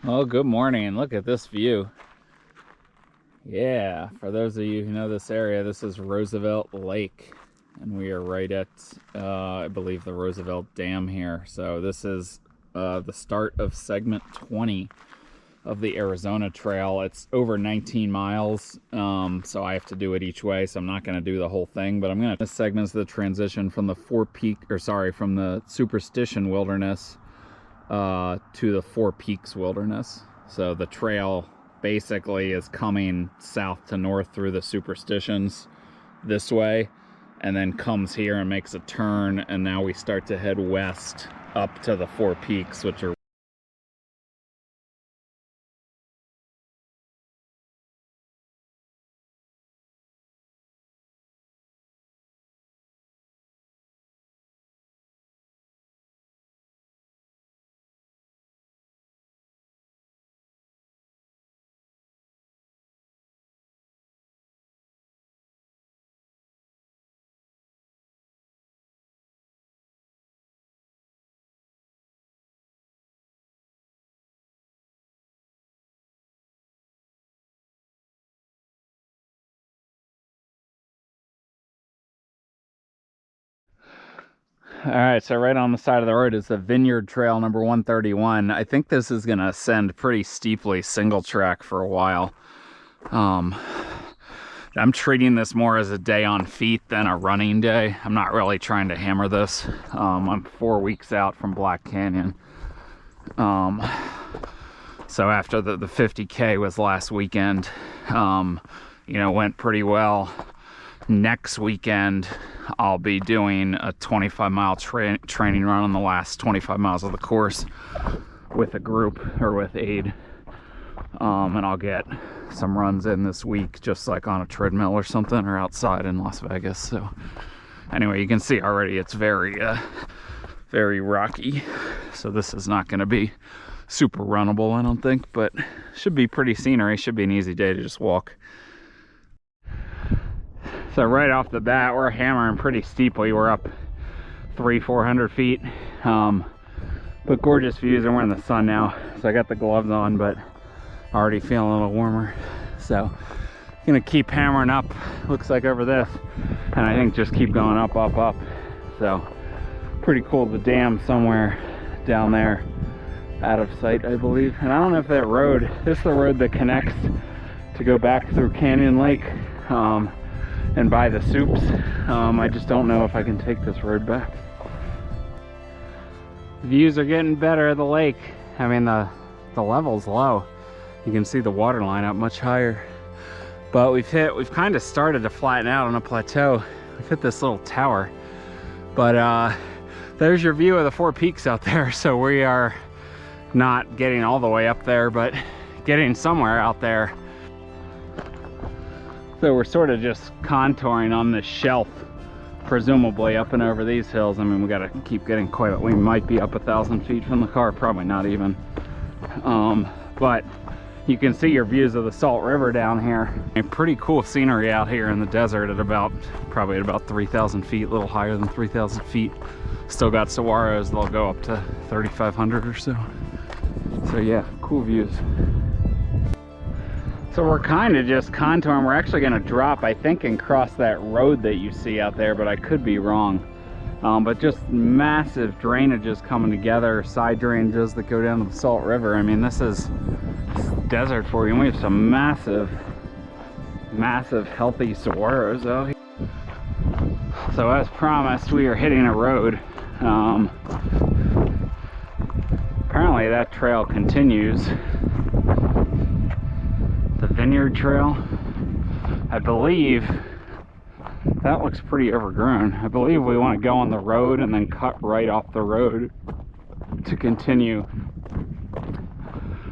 Well, good morning. Look at this view. Yeah, for those of you who know this area, this is Roosevelt Lake, and we are right at, I believe, the Roosevelt Dam here. So this is the start of segment 20 of the Arizona Trail. It's over 19 miles, so I have to do it each way, so I'm not going to do the whole thing, but I'm going to... This segment's the transition from the from the Superstition Wilderness to the Four Peaks Wilderness. So the trail basically is coming south to north through the Superstitions this way, and then comes here and makes a turn, and now we start to head west up to the Four Peaks, which are... All right, so right on the side of the road is the Vineyard Trail number 131. I think this is going to ascend pretty steeply single track for a while. I'm treating this more as a day on feet than a running day. I'm not really trying to hammer this. I'm 4 weeks out from Black Canyon. So after the 50K was last weekend, went pretty well. Next weekend, I'll be doing a 25-mile training run on the last 25 miles of the course with a group or with aid. And I'll get some runs in this week, just like on a treadmill or something, or outside in Las Vegas. So anyway, you can see already it's very rocky. So this is not going to be super runnable, I don't think, but should be pretty scenery. Should be an easy day to just walk. So right off the bat, we're hammering pretty steeply. We're up 300-400 feet, but gorgeous views, and we're in the sun now, so I got the gloves on, but already feeling a little warmer. So gonna keep hammering up, looks like over this, and I think just keep going up. So pretty cool. The dam somewhere down there out of sight, I believe. And I don't know if that road, this is the road that connects to go back through Canyon Lake and by the soups. I just don't know if I can take this road back. The views are getting better of the lake. I mean, the level's low. You can see the water line up much higher. But we've kind of started to flatten out on a plateau. We've hit this little tower. But there's your view of the Four Peaks out there. So we are not getting all the way up there, but getting somewhere out there. So we're sort of just contouring on this shelf, presumably up and over these hills. I mean, we gotta keep getting quite, we might be up 1,000 feet from the car, probably not even. But you can see your views of the Salt River down here. A pretty cool scenery out here in the desert at probably at about 3,000 feet, a little higher than 3,000 feet. Still got saguaros, they'll go up to 3,500 or so. So yeah, cool views. So we're kind of just contouring. We're actually going to drop, I think, and cross that road that you see out there, but I could be wrong. But just massive drainages coming together, side drainages that go down to the Salt River. I mean, this is desert for you. And we have some massive healthy saguaros out here. So as promised, we are hitting a road. Apparently that trail continues. The Vineyard Trail, I believe that looks pretty overgrown. I believe we want to go on the road and then cut right off the road to continue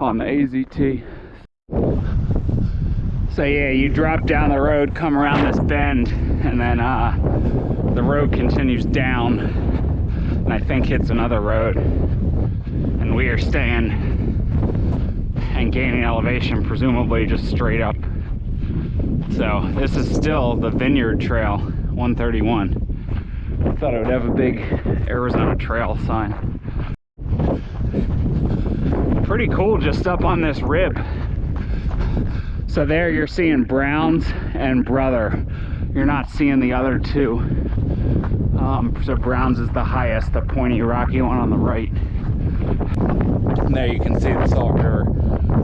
on the AZT. So yeah, you drop down the road, come around this bend, and then the road continues down, and I think hits another road, and we are staying and gaining elevation, presumably just straight up. So this is still the Vineyard Trail 131. I thought I would have a big Arizona Trail sign. pretty cool just up on this rib. So there you're seeing Browns and Brother. You're not seeing the other two. So Browns is the highest, the pointy rocky one on the right. And there you can see the Salt River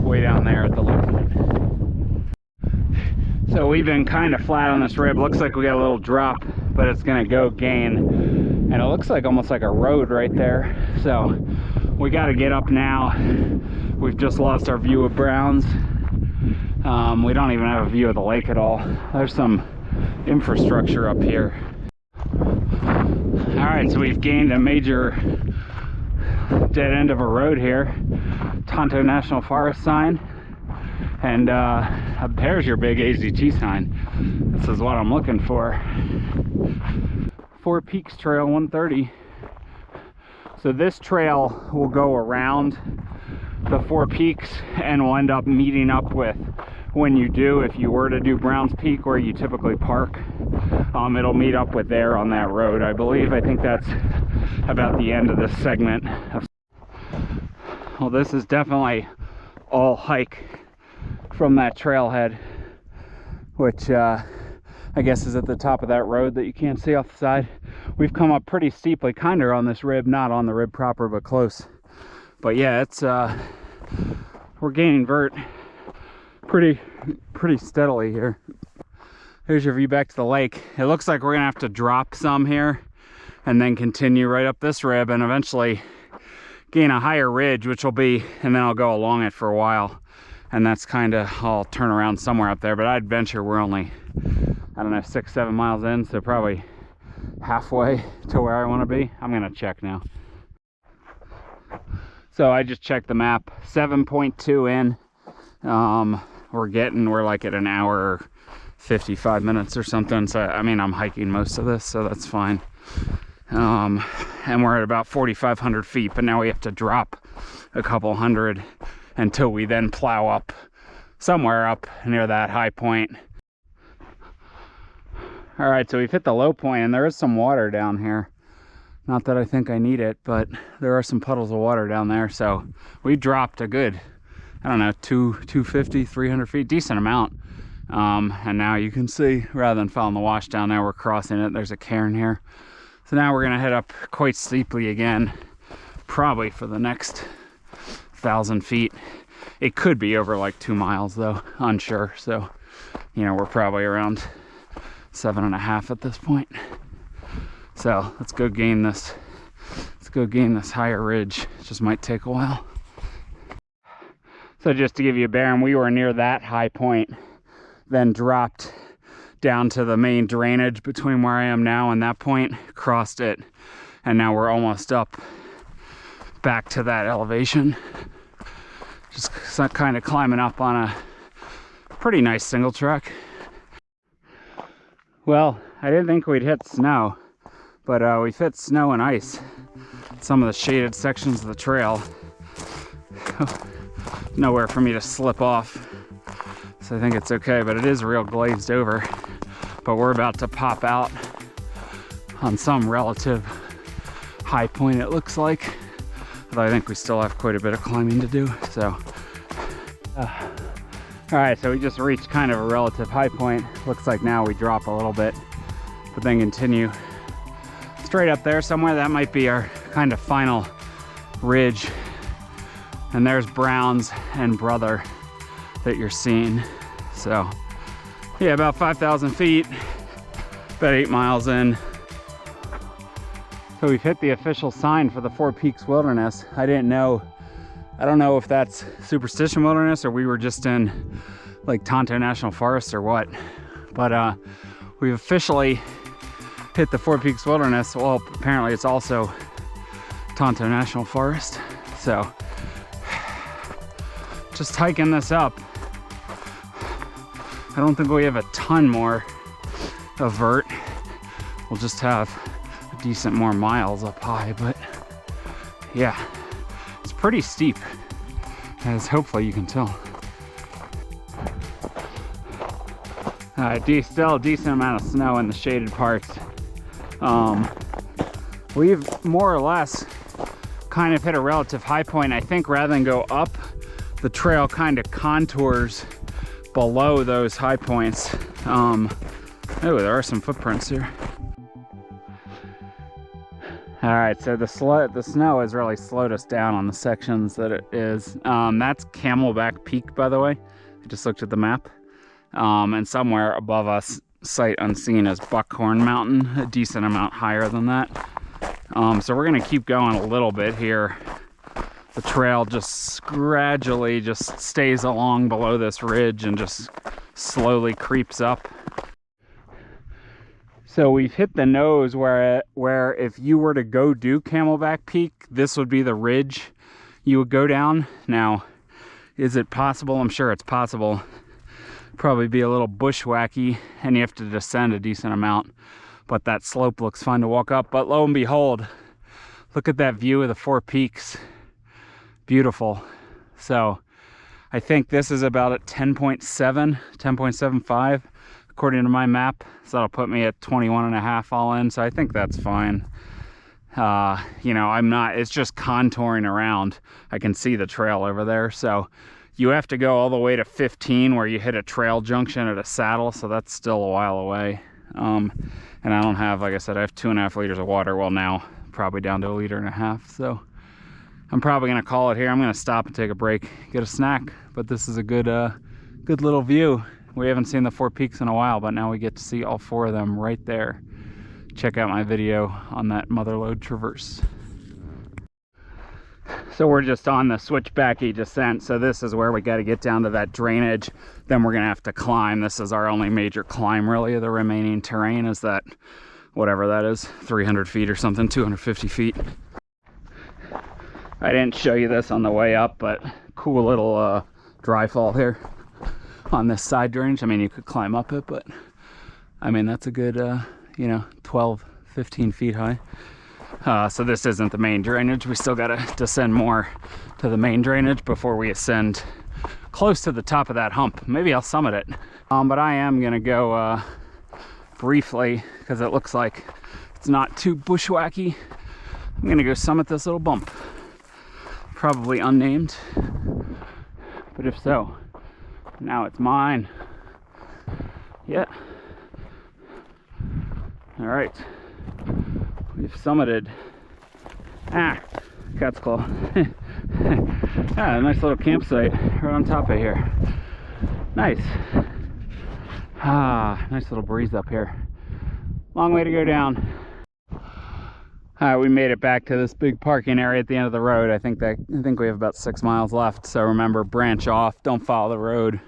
way down there at the low point. So we've been kind of flat on this rib. Looks like we got a little drop, but it's gonna go gain. And it looks like almost like a road right there. So we gotta get up now. We've just lost our view of Browns. We don't even have a view of the lake at all. There's some infrastructure up here. All right, so we've gained a major dead end of a road here. Tonto National Forest sign. And there's your big AZT sign. This is what I'm looking for. Four Peaks Trail 130. So this trail will go around the Four Peaks and will end up meeting up with, when you do, if you were to do Browns Peak where you typically park, it'll meet up with there on that road, I believe. I think that's about the end of this segment. Well, this is definitely all hike from that trailhead, which I guess is at the top of that road that you can't see off the side. We've come up pretty steeply, kind of on this rib, not on the rib proper, but close. But yeah, it's we're gaining vert pretty steadily here. Here's your view back to the lake. It looks like we're gonna have to drop some here and then continue right up this rib and eventually gain a higher ridge, which will be, and then I'll go along it for a while. And that's kind of, I'll turn around somewhere up there, but I'd venture we're only, I don't know, 6-7 miles in, so probably halfway to where I want to be. I'm gonna check now. So I just checked the map, 7.2 in. We're like at an hour 55 minutes or something. So I mean, I'm hiking most of this, so that's fine. And we're at about 4,500 feet, but now we have to drop a couple hundred until we then plow up somewhere up near that high point. All right, so we've hit the low point and there is some water down here. Not that I think I need it, but there are some puddles of water down there. So we dropped a good, I don't know, 250, 300 feet, decent amount. And now you can see, rather than following the wash down there, we're crossing it. There's a cairn here. So now we're gonna head up quite steeply again, probably for the next 1,000 feet. It could be over like 2 miles though, unsure. So, you know, we're probably around 7.5 at this point. So let's go gain this. Let's go gain this higher ridge. It just might take a while. So just to give you a bearing, we were near that high point, then dropped down to the main drainage between where I am now and that point, crossed it, and now we're almost up back to that elevation. Just kind of climbing up on a pretty nice single track. Well, I didn't think we'd hit snow, but we've hit snow and ice. Some of the shaded sections of the trail. Nowhere for me to slip off, so I think it's okay, but it is real glazed over. But we're about to pop out on some relative high point, it looks like. Although I think we still have quite a bit of climbing to do, so. All right, so we just reached kind of a relative high point. Looks like now we drop a little bit, but then continue straight up there somewhere. That might be our kind of final ridge. And there's Browns and Brother that you're seeing. So yeah, about 5,000 feet, about 8 miles in. So we've hit the official sign for the Four Peaks Wilderness. I don't know if that's Superstition Wilderness or we were just in like Tonto National Forest or what, but we've officially hit the Four Peaks Wilderness. Well, apparently it's also Tonto National Forest. So just hiking this up. I don't think we have a ton more of vert. We'll just have a decent more miles up high, but yeah, it's pretty steep, as hopefully you can tell. Still a decent amount of snow in the shaded parts. We've more or less kind of hit a relative high point. I think rather than go up, the trail kind of contours below those high points. Oh, there are some footprints here. All right, so the snow has really slowed us down on the sections that it is. That's Camelback Peak, by the way. I just looked at the map. And somewhere above us, sight unseen, is Buckhorn Mountain, a decent amount higher than that. So we're gonna keep going a little bit here. The trail just gradually just stays along below this ridge and just slowly creeps up. So we've hit the nose where if you were to go do Camelback Peak, this would be the ridge you would go down. Now, is it possible? I'm sure it's possible. Probably be a little bushwhacky and you have to descend a decent amount, but that slope looks fun to walk up. But lo and behold, look at that view of the four peaks. Beautiful. So I think this is about at 10.7, 10.75 according to my map. So that'll put me at 21.5 all in. So I think that's fine. You know, it's just contouring around. I can see the trail over there. So you have to go all the way to 15 where you hit a trail junction at a saddle. So that's still a while away. And I don't have, like I said, I have 2.5 liters of water. Well, now probably down to 1.5 liters. So I'm probably going to call it here. I'm going to stop and take a break, get a snack. But this is a good little view. We haven't seen the four peaks in a while, but now we get to see all four of them right there. Check out my video on that motherlode traverse. So we're just on the switchbacky descent. So this is where we got to get down to that drainage. Then we're going to have to climb. This is our only major climb, really. The remaining terrain is that, whatever that is, 300 feet or something, 250 feet. I didn't show you this on the way up, but cool little dry fall here on this side drainage. I mean, you could climb up it, but I mean, that's a good, you know, 12, 15 feet high. So this isn't the main drainage. We still got to descend more to the main drainage before we ascend close to the top of that hump. Maybe I'll summit it. But I am going to go briefly, because it looks like it's not too bushwhacky. I'm going to go summit this little bump. Probably unnamed, but if so, now it's mine. Yeah. All right. We've summited. Cat's claw. A nice little campsite right on top of here. Nice. Nice little breeze up here. Long way to go down. We made it back to this big parking area at the end of the road. I think we have about 6 miles left. So remember, branch off, don't follow the road.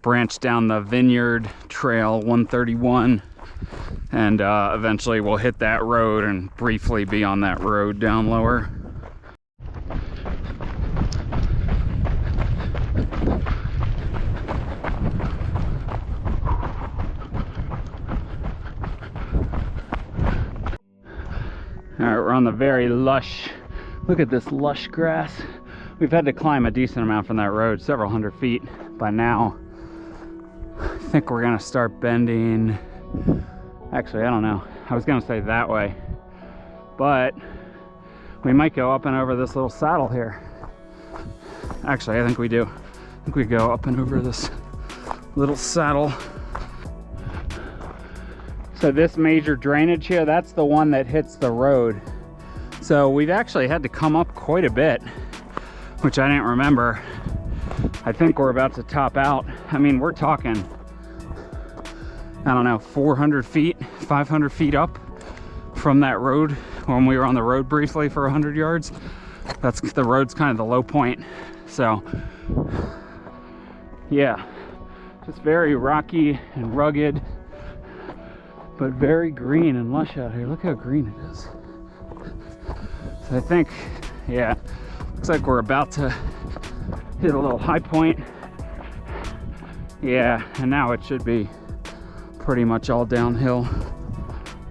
Branch down the Vineyard Trail 131, and eventually we'll hit that road and briefly be on that road down lower. All right, we're on the very lush, look at this lush grass. We've had to climb a decent amount from that road, several hundred feet by now. I think we're gonna start bending. Actually, I don't know. I was gonna say that way, but we might go up and over this little saddle here. Actually, I think we do. I think we go up and over this little saddle. So this major drainage here, that's the one that hits the road. So we've actually had to come up quite a bit, which I didn't remember. I think we're about to top out. I mean, we're talking, I don't know, 400 feet, 500 feet up from that road when we were on the road briefly for 100 yards. That's the road's kind of the low point. So yeah, just very rocky and rugged, but very green and lush out here. Look how green it is. So I think, yeah, looks like we're about to hit a little high point. Yeah, and now it should be pretty much all downhill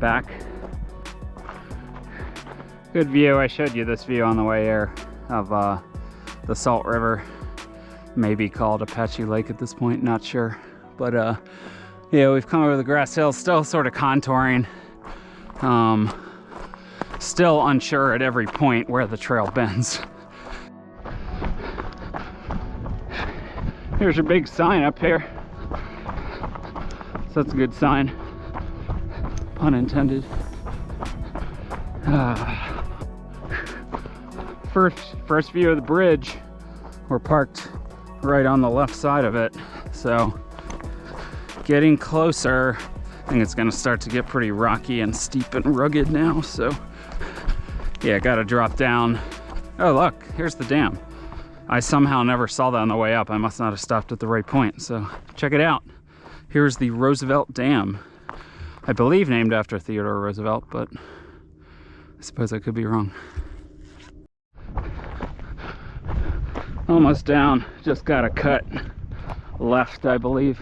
back. Good view. I showed you this view on the way here of the Salt River, maybe called Apache Lake at this point, not sure. But yeah, we've come over the grass hill, still sort of contouring. Still unsure at every point where the trail bends. Here's your big sign up here. So that's a good sign. Pun intended. First view of the bridge. We're parked right on the left side of it. So getting closer. I think it's gonna start to get pretty rocky and steep and rugged now. So yeah, gotta drop down. Oh look, here's the dam. I somehow never saw that on the way up. I must not have stopped at the right point. So check it out. Here's the Roosevelt Dam. I believe named after Theodore Roosevelt, but I suppose I could be wrong. Almost down, just got a cut left, I believe,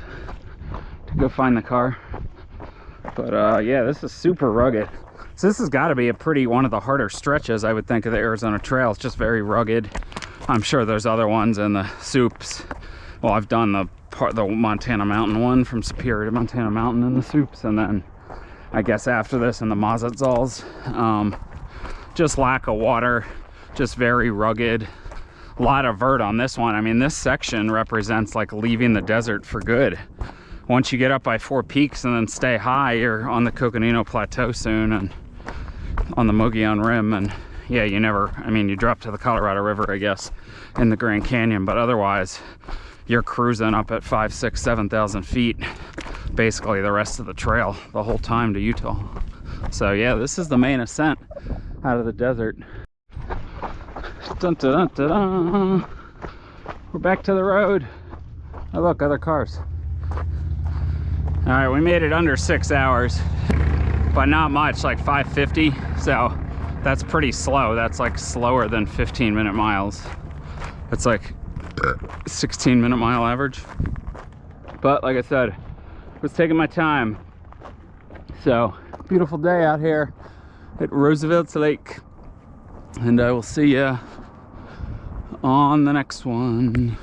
to go find the car. But yeah, this is super rugged. So this has got to be one of the harder stretches, I would think, of the Arizona Trail. It's just very rugged. I'm sure there's other ones in the soups. Well, I've done the Montana Mountain one from Superior to Montana Mountain in the soups, and then I guess after this in the Mazatzals. Just lack of water, just very rugged. A lot of vert on this one. I mean, this section represents like leaving the desert for good. Once you get up by 4 Peaks and then stay high, you're on the Coconino Plateau soon and on the Mogollon Rim. And yeah, you drop to the Colorado River, I guess, in the Grand Canyon, but otherwise you're cruising up at 5,000, 6,000, 7,000 feet basically the rest of the trail the whole time to Utah. So yeah, this is the main ascent out of the desert. Dun, dun, dun, dun, dun. We're back to the road. Oh look, other cars. All right, we made it under 6 hours, but not much, like 5:50. So that's pretty slow. That's like slower than 15-minute miles. It's like 16-minute mile average. But like I said, I was taking my time. So beautiful day out here at Roosevelt Lake. And I will see you on the next one.